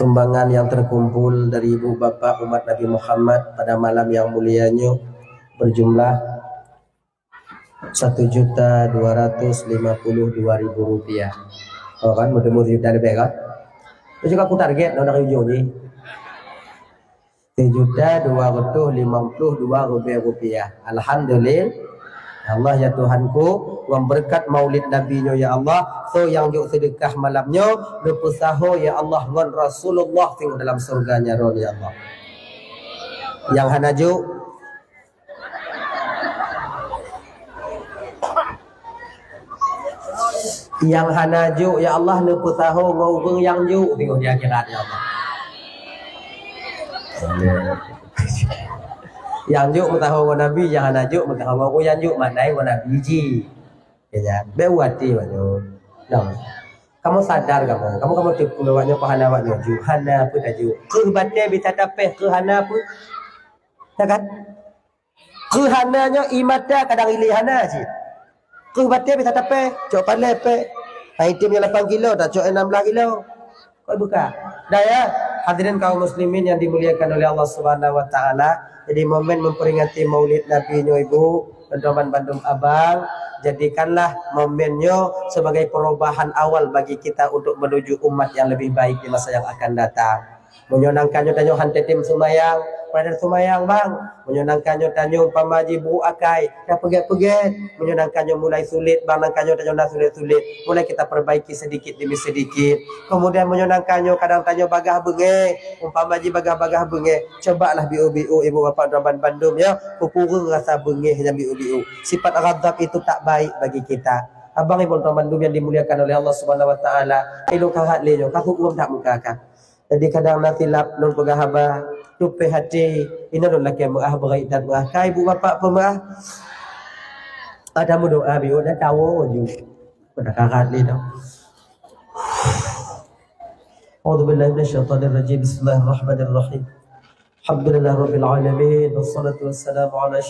sumbangan yang terkumpul dari ibu bapak umat Nabi Muhammad pada malam yang mulianya berjumlah Rp1.252.000. Oh kan, mudah-mudahan dari kan? Itu juga aku target dari ujung ni. Rp1.252.000. Alhamdulillah. Allah ya Tuhanku, berkat maulid nabinya ya Allah, so yang juk sedekah malamnya lepusaho ya Allah ngon Rasulullah tengok dalam surganya roh ya Allah. Yang hanaju ya Allah lepusaho ngau yang juk tengok di akhirat ya Allah. Yang juk mutahu nabi yang anajuk mutahu yang juk manai nabi ji ya bewati banyo nah kamu sadar kamu tipu lawaknya pahana awaknya juhana pun aju ke batnya bisa tapeh ke hana pun ya kan ke hananya imada kadang ilihana sih ke batnya bisa tapeh cok palepe itemnya 8 kilo tak cok 16 kilo kau buka dah ya hadirin kaum muslimin yang dimuliakan oleh Allah Subhanahu wa taala. Jadi momen memperingati maulid Nabi Ibu Pendoman Bandung Abang, jadikanlah momennya sebagai perubahan awal bagi kita untuk menuju umat yang lebih baik di masa yang akan datang. Menyenangkannya tanyo hantai tim sumayang, pada sumayang bang. Menyenangkannya tanyo pamaji bu akai, dah peget-peget. Menyenangkannya mulai sulit, bang nangkanyo tanyo dah sulit-sulit. Mulai kita perbaiki sedikit demi sedikit. Kemudian menyenangkannya kadang tanyo bagah benge, umpamaji bagah-bagah benge. Cobalah biu-biu ibu bapak Draban Bandung ya, kurang rasa bengehnya biu-biu. Sifat ghadab itu tak baik bagi kita. Abang ibu Draban Bandung yang dimuliakan oleh Allah Subhanahu wa taala. Ilo kahat lejo, kahu umum tak mukakan. Jadi kadang natilap non pegahaba tupe hati ini non laki muah beraitan muah kai ibu bapak pemah ada mu doa biu dah tahu ju pada karat ni dah. A'udzubillahi minasyaitonir rajim. Bismillahirrahmanirrahim. Alhamdulillahirabbil alamin wassalatu wassalamu ala